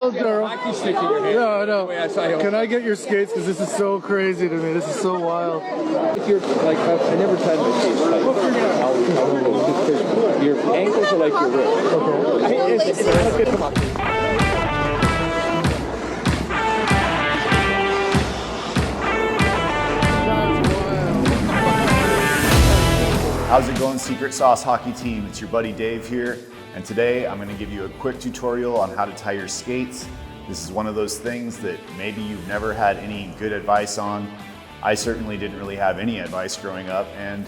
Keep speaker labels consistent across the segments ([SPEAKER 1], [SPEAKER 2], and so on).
[SPEAKER 1] Daryl.
[SPEAKER 2] Hockey stick in your hand.
[SPEAKER 1] No, no.
[SPEAKER 2] Wait, I saw you.
[SPEAKER 1] Can I get your skates? Because this is so crazy to me. This is so wild.
[SPEAKER 2] If you're like, I never tied my skates tight. Your ankles are like your wrist. Okay. Come on.
[SPEAKER 3] How's it going, Secret Sauce Hockey Team? It's your buddy Dave here, and today I'm going to give you a quick tutorial on how to tie your skates. This is one of those things that maybe you've never had any good advice on. I certainly didn't really have any advice growing up, and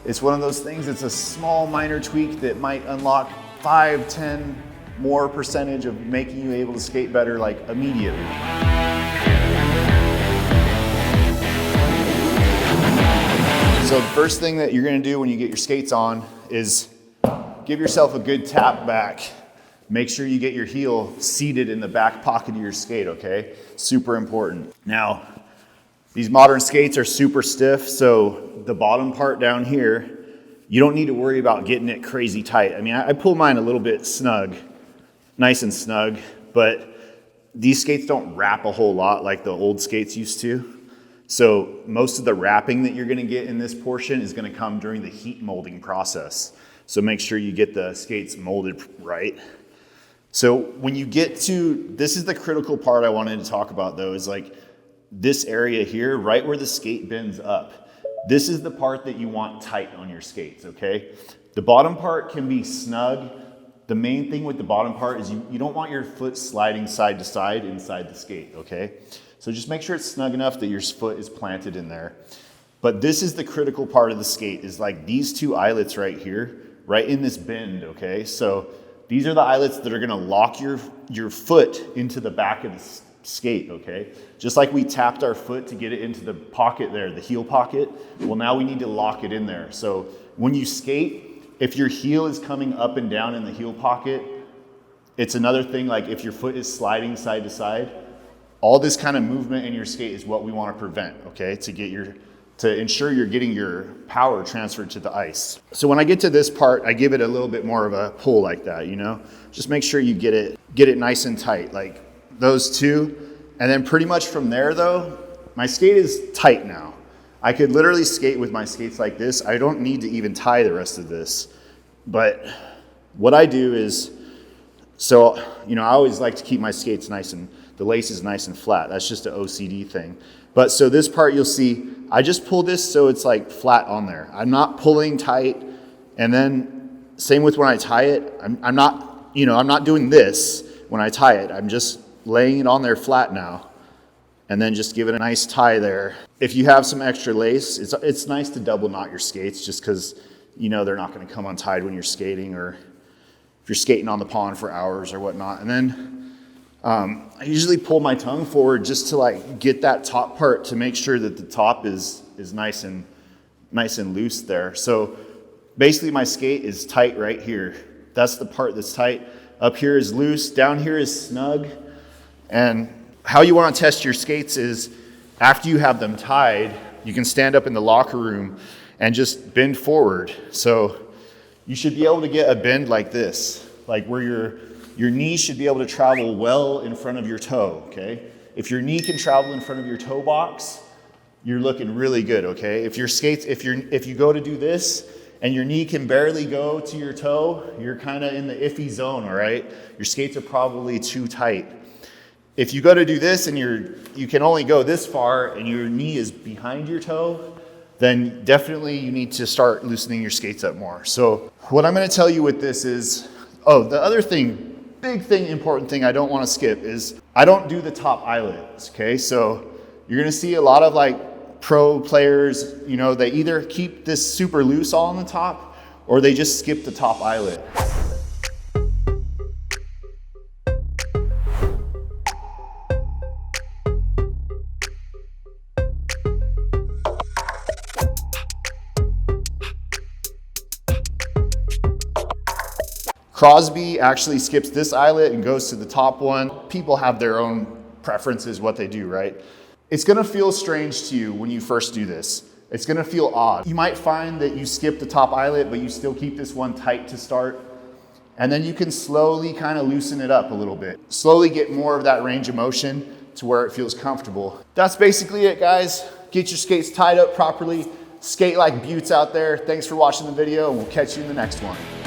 [SPEAKER 3] it's one of those things, it's a small minor tweak that might unlock 5-10 more percentage of making you able to skate better like immediately. So the first thing that you're gonna do when you get your skates on is give yourself a good tap back. Make sure you get your heel seated in the back pocket of your skate, okay? Super important. Now, these modern skates are super stiff, so the bottom part down here, you don't need to worry about getting it crazy tight. I mean, I pull mine a little bit snug, nice and snug, but these skates don't wrap a whole lot like the old skates used to. So most of the wrapping that you're gonna get in this portion is gonna come during the heat molding process. So make sure you get the skates molded right. So when you get to, this is the critical part I wanted to talk about though, is like this area here, right where the skate bends up. This is the part that you want tight on your skates, okay? The bottom part can be snug. The main thing with the bottom part is you don't want your foot sliding side to side inside the skate, okay? So just make sure it's snug enough that your foot is planted in there. But this is the critical part of the skate, is like these two eyelets right here, right in this bend, okay? So these are the eyelets that are gonna lock your foot into the back of the skate, okay? Just like we tapped our foot to get it into the pocket there, the heel pocket, well now we need to lock it in there. So when you skate, if your heel is coming up and down in the heel pocket, it's another thing, like if your foot is sliding side to side, all this kind of movement in your skate is what we want to prevent, okay? To ensure you're getting your power transferred to the ice. So when I get to this part, I give it a little bit more of a pull like that, you know? Just make sure you get it nice and tight, like those two. And then pretty much from there though, my skate is tight now. I could literally skate with my skates like this. I don't need to even tie the rest of this. But what I do is, so, you know, I always like to keep my skates nice and the lace is nice and flat. That's just an OCD thing. But so this part you'll see, I just pull this so it's like flat on there. I'm not pulling tight. And then same with when I tie it, I'm not doing this when I tie it. I'm just laying it on there flat now. And then just give it a nice tie there. If you have some extra lace, it's nice to double knot your skates just because you know they're not gonna come untied when you're skating or if you're skating on the pond for hours or whatnot. And then I usually pull my tongue forward just to like get that top part to make sure that the top is nice and loose there. So basically my skate is tight right here. That's the part that's tight. Up here is loose, down here is snug. And how you want to test your skates is after you have them tied, you can stand up in the locker room and just bend forward. So you should be able to get a bend like this, like where your knee should be able to travel well in front of your toe, okay? If your knee can travel in front of your toe box, you're looking really good, okay? If you go to do this and your knee can barely go to your toe, you're kind of in the iffy zone, all right? Your skates are probably too tight. If you go to do this and you can only go this far and your knee is behind your toe, then definitely you need to start loosening your skates up more. So what I'm gonna tell you with this is, the other thing, big thing, important thing I don't want to skip is I don't do the top eyelets, okay? So you're gonna see a lot of like pro players, you know, they either keep this super loose all on the top or they just skip the top eyelet. Crosby actually skips this eyelet and goes to the top one. People have their own preferences, what they do, right? It's gonna feel strange to you when you first do this. It's gonna feel odd. You might find that you skip the top eyelet, but you still keep this one tight to start. And then you can slowly kind of loosen it up a little bit. Slowly get more of that range of motion to where it feels comfortable. That's basically it, guys. Get your skates tied up properly. Skate like buttes out there. Thanks for watching the video, and we'll catch you in the next one.